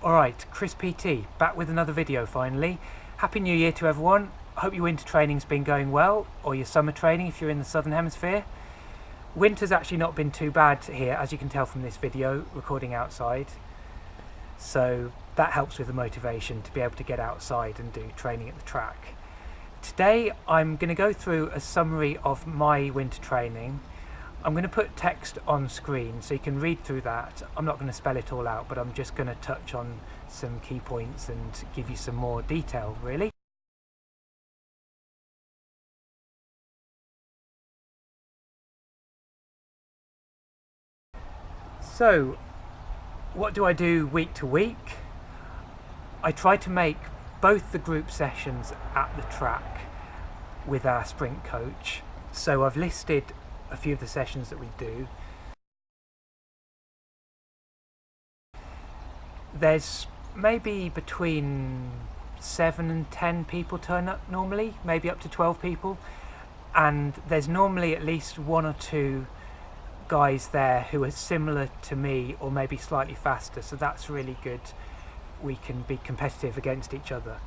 Alright, Chris PT, back with another video finally. Happy New Year to everyone. I hope your winter training's been going well, or your summer training if you're in the Southern Hemisphere. Winter's actually not been too bad here, as you can tell from this video, recording outside. So that helps with the motivation to be able to get outside and do training at the track. Today I'm going to go through a summary of my winter training. I'm going to put text on screen so you can read through that. I'm not going to spell it all out, but I'm just going to touch on some key points and give you some more detail, really. So, what do I do week to week? I try to make both the group sessions at the track with our sprint coach. So I've listed a few of the sessions that we do. There's maybe between 7 and 10 people turn up normally, maybe up to 12 people, and there's normally at least one or two guys there who are similar to me or maybe slightly faster, so that's really good. We can be competitive against each other.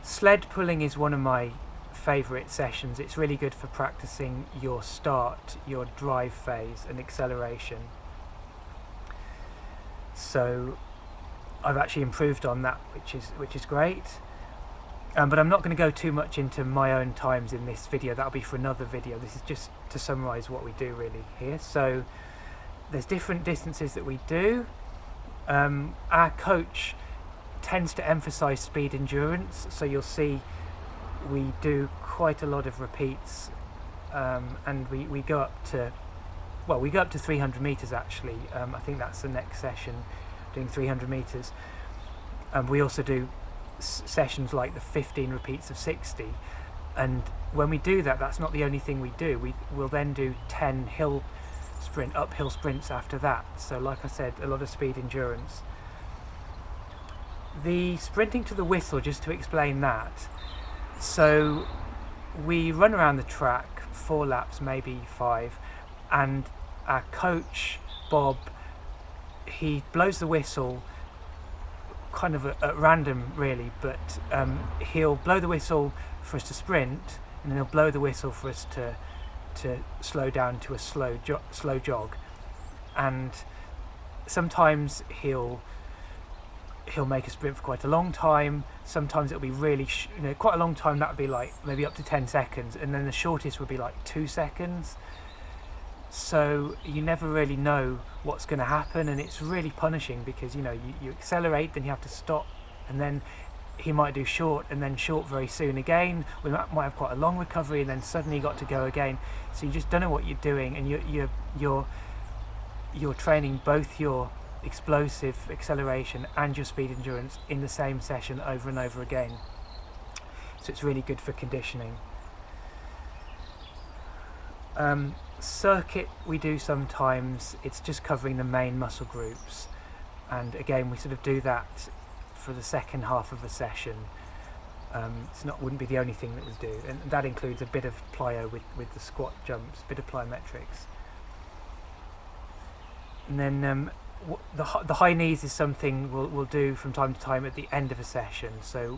Sled pulling is one of my favourite sessions. It's really good for practicing your start, your drive phase and acceleration. So I've actually improved on that, which is great. But I'm not going to go too much into my own times in this video. That'll be for another video. This is just to summarise what we do really here. So there's different distances that we do. Our coach tends to emphasise speed endurance, so you'll see we do quite a lot of repeats, and we go up to, well, we go up to 300 meters actually. I think that's the next session, doing 300 meters. We also do sessions like the 15 repeats of 60, and when we do that, that's not the only thing we do. We'll then do 10 uphill sprints after that. So like I said, a lot of speed endurance. The sprinting to the whistle, just to explain that. So we run around the track 4 laps, maybe 5, and our coach Bob, he blows the whistle kind of at random really, but he'll blow the whistle for us to sprint, and then he'll blow the whistle for us to slow down to a slow jog. And sometimes he'll make a sprint for quite a long time. Sometimes it'll be really quite a long time. That would be like maybe up to 10 seconds, and then the shortest would be like 2 seconds. So you never really know what's going to happen, and it's really punishing because you accelerate, then you have to stop, and then he might do short and then short very soon again. We might have quite a long recovery, and then suddenly you got to go again. So you just don't know what you're doing, and you're training both your explosive acceleration and your speed endurance in the same session over and over again. So it's really good for conditioning. Circuit we do sometimes. It's just covering the main muscle groups, and again we sort of do that for the second half of a session. Wouldn't be the only thing that we do, and that includes a bit of plyo with the squat jumps, a bit of plyometrics. And then the high knees is something we'll do from time to time at the end of a session. So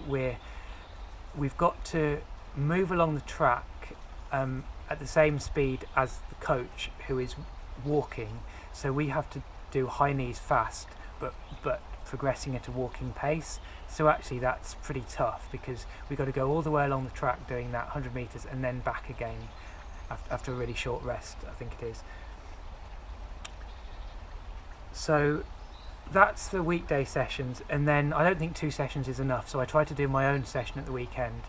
we've got to move along the track at the same speed as the coach who is walking. So we have to do high knees fast, but progressing at a walking pace. So actually that's pretty tough because we've got to go all the way along the track doing that 100 meters and then back again after a really short rest, I think it is. So that's the weekday sessions, and then I don't think 2 sessions is enough, so I try to do my own session at the weekend.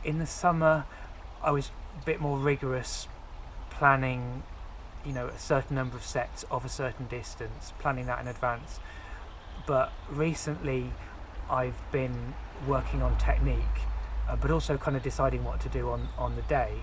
In the summer I was a bit more rigorous, planning a certain number of sets of a certain distance, planning that in advance. But recently I've been working on technique, but also kind of deciding what to do on the day.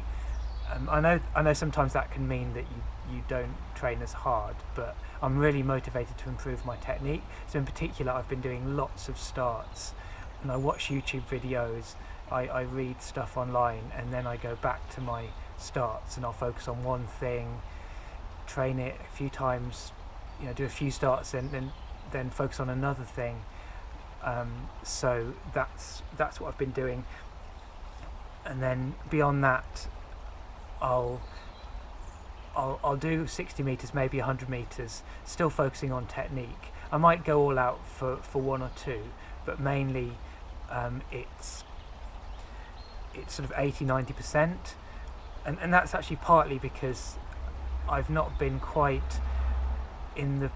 I know sometimes that can mean that you don't train as hard, but I'm really motivated to improve my technique. So in particular I've been doing lots of starts, and I watch YouTube videos, I read stuff online, and then I go back to my starts and I'll focus on one thing, train it a few times, you know, do a few starts and then focus on another thing. So that's what I've been doing, and then beyond that I'll do 60 meters, maybe 100 meters, still focusing on technique. I might go all out for one or two, but mainly it's sort of 80-90%, and that's actually partly because I've not been quite in the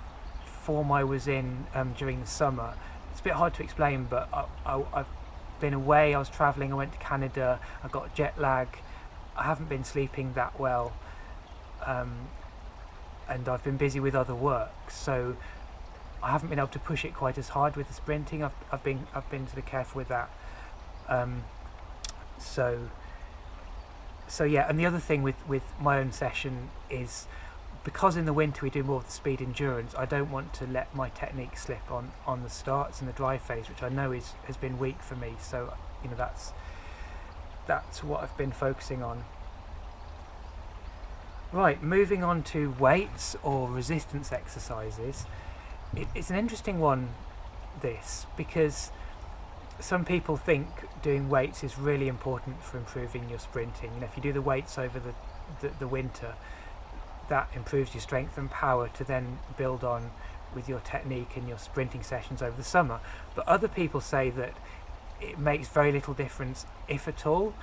form I was in during the summer. It's a bit hard to explain, but I've been away, I was travelling, I went to Canada, I got jet lag, I haven't been sleeping that well, and I've been busy with other work, so I haven't been able to push it quite as hard with the sprinting. I've been sort of careful with that. So yeah, and the other thing with my own session is, because in the winter we do more of the speed endurance, I don't want to let my technique slip on the starts and the drive phase, which I know has been weak for me. So, you know, that's what I've been focusing on. Right, moving on to weights or resistance exercises. It's an interesting one, this, because some people think doing weights is really important for improving your sprinting. You know, if you do the weights over the winter, that improves your strength and power to then build on with your technique and your sprinting sessions over the summer. But other people say that it makes very little difference, if at all,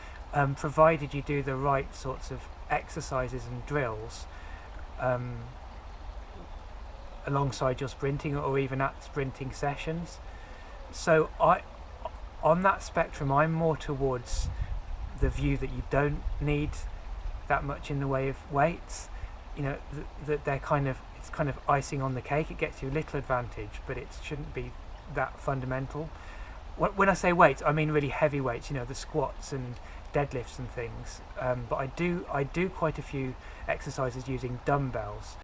provided you do the right sorts of exercises and drills alongside your sprinting, or even at sprinting sessions. So on that spectrum, I'm more towards the view that you don't need that much in the way of weights. You know, that it's kind of icing on the cake. It gets you a little advantage, but it shouldn't be that fundamental. When I say weights, I mean really heavy weights, you know, the squats and deadlifts and things. But I do quite a few exercises using dumbbells.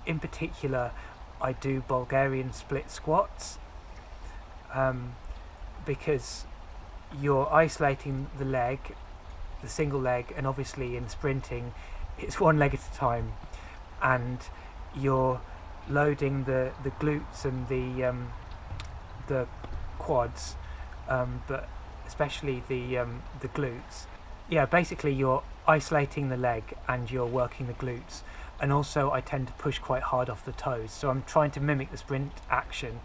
In particular, I do Bulgarian split squats, because you're isolating the leg, the single leg, and obviously in sprinting it's one leg at a time, and you're loading the glutes and the quads, but especially the glutes. Yeah, basically you're isolating the leg and you're working the glutes, and also I tend to push quite hard off the toes, so I'm trying to mimic the sprint action,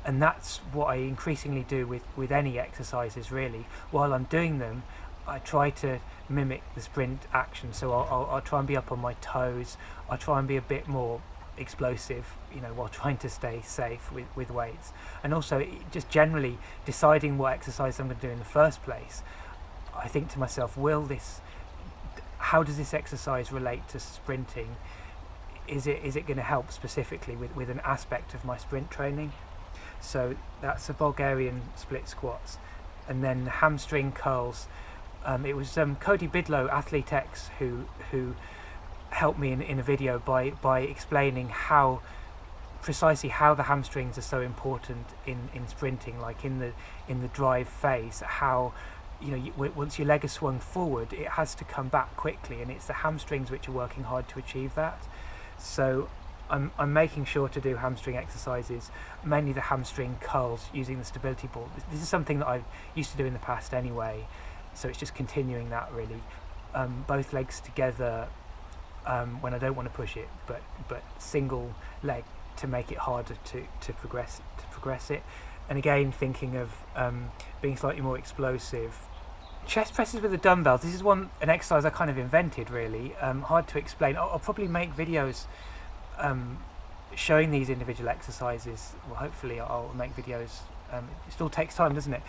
and that's what I increasingly do with any exercises really. While I'm doing them, I try to mimic the sprint action, so I'll try and be up on my toes, I'll try and be a bit more explosive, you know, while trying to stay safe with weights. And also just generally deciding what exercise I'm going to do in the first place, I think to myself, how does this exercise relate to sprinting? Is it going to help specifically with an aspect of my sprint training? So that's the Bulgarian split squats. And then the hamstring curls. It was Cody Bidlow, Athlete X, who helped me in a video by explaining precisely how the hamstrings are so important in sprinting, like in the drive phase. How, you know, once your leg is swung forward, it has to come back quickly, and it's the hamstrings which are working hard to achieve that. So I'm making sure to do hamstring exercises, mainly the hamstring curls using the stability ball. This is something that I used to do in the past anyway, so it's just continuing that really. Both legs together when I don't want to push it, but single leg to make it harder to progress it. And again, thinking of being slightly more explosive. Chest presses with the dumbbells. This is an exercise I kind of invented really. Hard to explain. I'll probably make videos showing these individual exercises. Well, hopefully I'll make videos. It still takes time, doesn't it?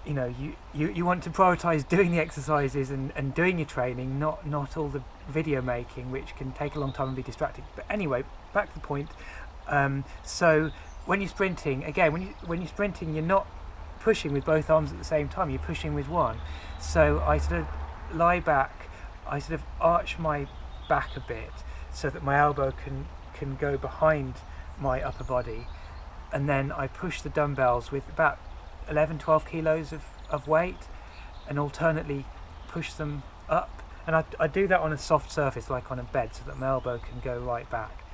You know, you want to prioritize doing the exercises and doing your training, not all the video making, which can take a long time and be distracting. But anyway, back to the point. So when you're sprinting, again, when you're sprinting, you're not pushing with both arms at the same time, you're pushing with one. So I sort of lie back, I sort of arch my back a bit so that my elbow can go behind my upper body, and then I push the dumbbells with about 11-12 kilos of weight, and alternately push them up and I do that on a soft surface like on a bed so that my elbow can go right back.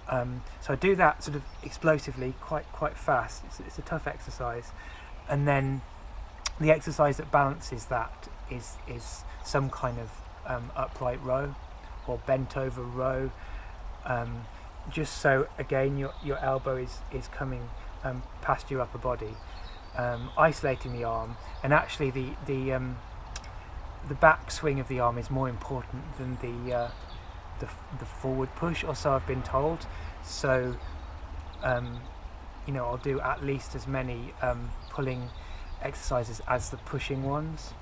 So I do that sort of explosively, quite fast. It's a tough exercise, and then the exercise that balances that is some kind of upright row or bent over row, just so again your elbow is coming past your upper body, isolating the arm, and actually the back swing of the arm is more important than the forward push, or so I've been told. So I'll do at least as many pulling exercises as the pushing ones.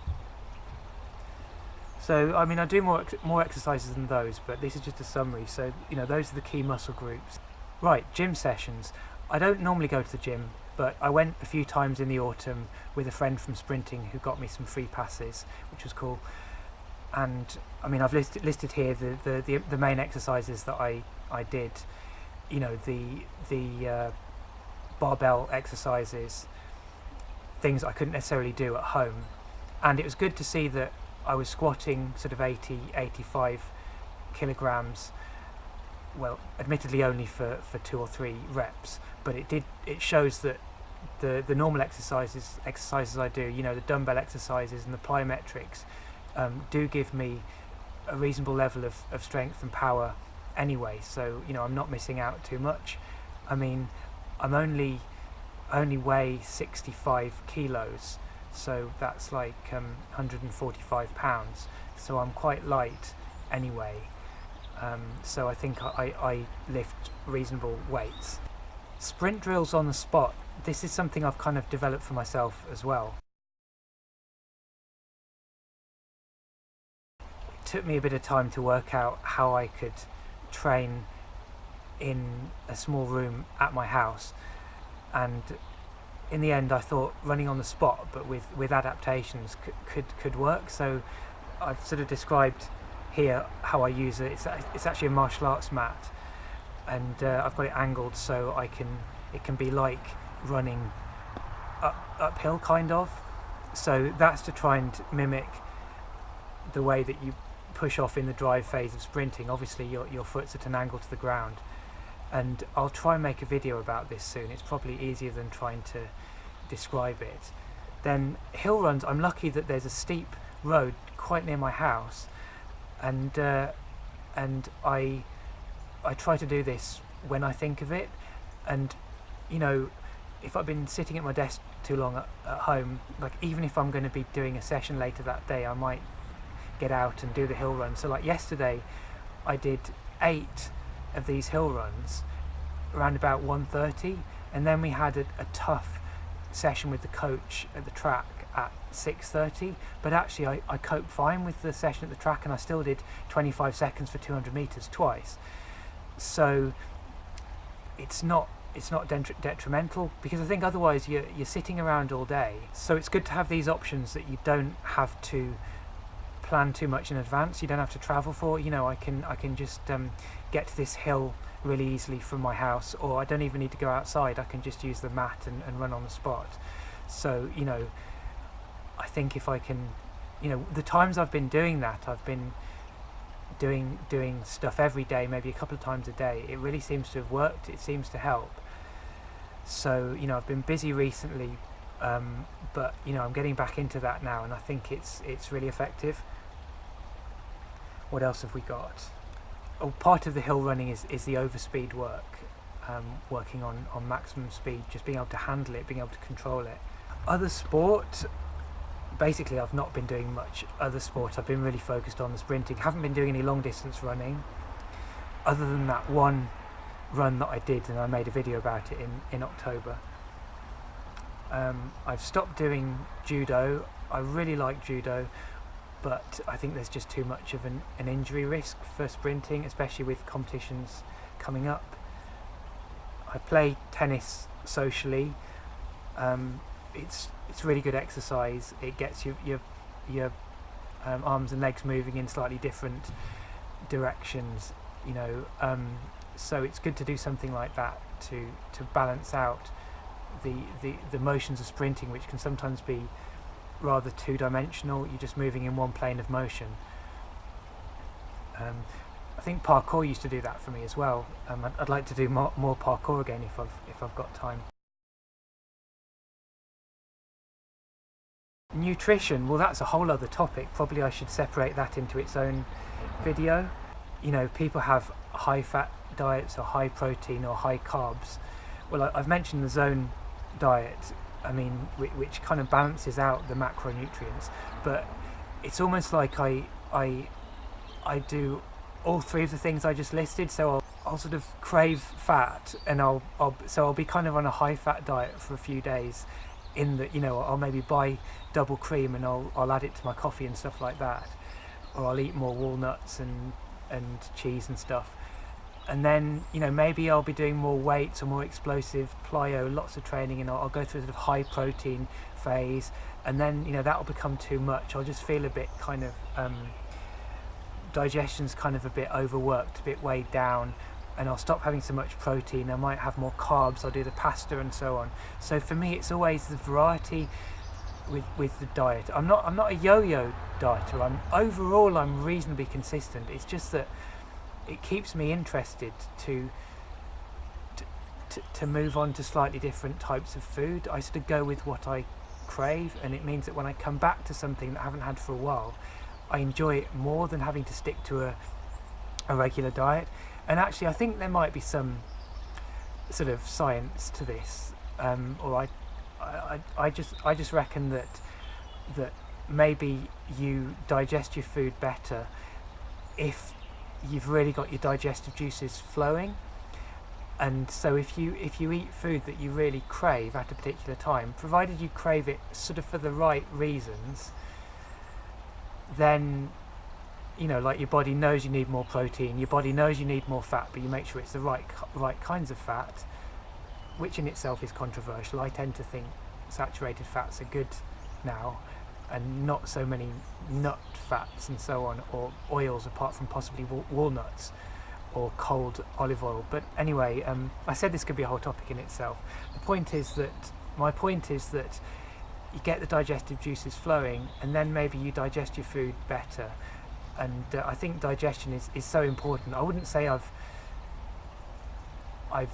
So I mean, I do more exercises than those, but this is just a summary. So those are the key muscle groups. Right, gym sessions. I don't normally go to the gym, but I went a few times in the autumn with a friend from sprinting who got me some free passes, which was cool. And I mean, I've listed here the main exercises that I did. The barbell exercises, things I couldn't necessarily do at home, and it was good to see that I was squatting sort of 85 kilograms. Well, admittedly only for 2 or 3 reps, but it shows that the normal exercises I do, the dumbbell exercises and the plyometrics, do give me a reasonable level of strength and power anyway. So I'm not missing out too much. I mean, I'm only weigh 65 kilos, so that's like 145 pounds, so I'm quite light anyway. So I think I lift reasonable weights. Sprint drills on the spot, this is something I've kind of developed for myself as well. It took me a bit of time to work out how I could train in a small room at my house, and in the end I thought running on the spot but with adaptations could work. So I've sort of described here how I use it. It's actually a martial arts mat, and I've got it angled so it can be like running uphill kind of. So that's to try and mimic the way that you push off in the drive phase of sprinting. Obviously your foot's at an angle to the ground, and I'll try and make a video about this soon. It's probably easier than trying to describe it. Then hill runs, I'm lucky that there's a steep road quite near my house, and I try to do this when I think of it. And if I've been sitting at my desk too long at home, like even if I'm going to be doing a session later that day, I might get out and do the hill run. So like yesterday I did 8 of these hill runs around about 1:30, and then we had a tough session with the coach at the track at 6:30, but actually I coped fine with the session at the track, and I still did 25 seconds for 200 meters twice. So it's not detrimental, because I think otherwise you're sitting around all day. So it's good to have these options that you don't have to plan too much in advance. You don't have to travel for. I can just get to this hill really easily from my house, or I don't even need to go outside. I can just use the mat and run on the spot. So I think if I can, the times I've been doing that, I've been doing stuff every day, maybe a couple of times a day. It really seems to have worked. It seems to help. So I've been busy recently, but I'm getting back into that now, and I think it's really effective. What else have we got? Oh, part of the hill running is the overspeed work, working on maximum speed, just being able to handle it, being able to control it. Other sport, basically I've not been doing much other sport. I've been really focused on the sprinting. Haven't been doing any long distance running, other than that one run that I did, and I made a video about it in October. I've stopped doing judo. I really like judo, but I think there's just too much of an injury risk for sprinting, especially with competitions coming up. I play tennis socially. It's really good exercise. It gets your arms and legs moving in slightly different directions, so it's good to do something like that to balance out the motions of sprinting, which can sometimes be rather two-dimensional. You're just moving in one plane of motion. I think parkour used to do that for me as well. I'd like to do more parkour again if I've got time. Nutrition, well, that's a whole other topic. Probably I should separate that into its own video. You know, people have high fat diets or high protein or high carbs. Well, I've mentioned the zone diet, I mean, which kind of balances out the macronutrients, but it's almost like I do all three of the things I just listed. So I'll sort of crave fat, and I'll be kind of on a high fat diet for a few days, in that, you know, I'll maybe buy double cream and I'll add it to my coffee and stuff like that, or I'll eat more walnuts and cheese and stuff, and then, you know, maybe I'll be doing more weights or more explosive plyo, lots of training, and I'll go through a sort of high protein phase, and then, you know, that'll become too much. I'll just feel a bit kind of digestion's kind of a bit overworked, a bit weighed down, and I'll stop having so much protein. I might have more carbs, I'll do the pasta and so on. So for me, it's always the variety with the diet. I'm not a yo-yo dieter. Overall I'm reasonably consistent. It's just that it keeps me interested to move on to slightly different types of food. I sort of go with what I crave, and it means that when I come back to something that I haven't had for a while, I enjoy it more than having to stick to a regular diet. And actually, I think there might be some sort of science to this, or I just reckon that maybe you digest your food better if you've really got your digestive juices flowing. And so if you eat food that you really crave at a particular time, provided you crave it sort of for the right reasons, then, you know, like, your body knows you need more protein, your body knows you need more fat, but you make sure it's the right kinds of fat, which in itself is controversial. I tend to think saturated fats are good now, and not so many nut fats and so on, or oils, apart from possibly walnuts or cold olive oil. But anyway, I said this could be a whole topic in itself. My point is that you get the digestive juices flowing, and then maybe you digest your food better. And I think digestion is so important. I wouldn't say I've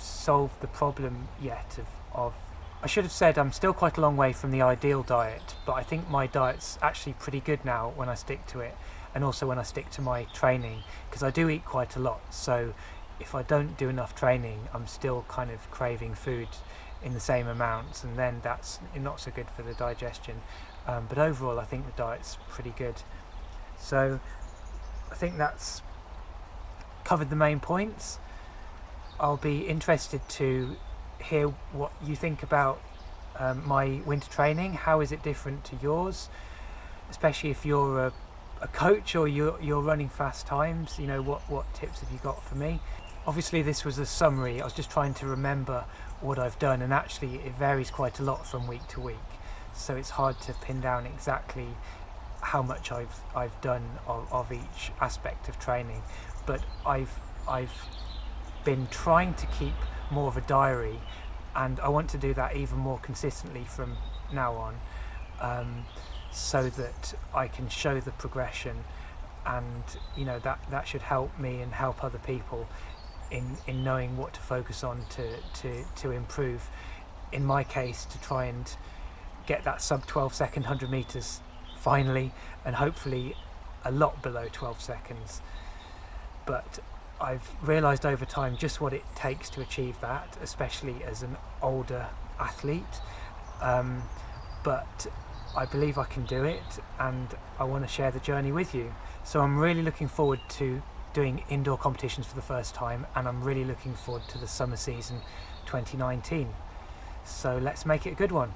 solved the problem yet of I should have said I'm still quite a long way from the ideal diet, but I think my diet's actually pretty good now when I stick to it, and also when I stick to my training, because I do eat quite a lot. So if I don't do enough training, I'm still kind of craving food in the same amounts, and then that's not so good for the digestion. But overall, I think the diet's pretty good. So I think that's covered the main points. I'll be interested to hear what you think about my winter training. How is it different to yours, especially if you're a coach or you're running fast times? You know, what tips have you got for me? Obviously this was a summary. I was just trying to remember what I've done, and actually it varies quite a lot from week to week, so it's hard to pin down exactly how much I've done of each aspect of training. But I've been trying to keep more of a diary, and I want to do that even more consistently from now on, so that I can show the progression, and, you know, that should help me and help other people in knowing what to focus on to improve. In my case, to try and get that sub 12 second 100 meters finally, and hopefully a lot below 12 seconds. But I've realised over time just what it takes to achieve that, especially as an older athlete. But I believe I can do it, and I want to share the journey with you. So I'm really looking forward to doing indoor competitions for the first time, and I'm really looking forward to the summer season 2019. So let's make it a good one.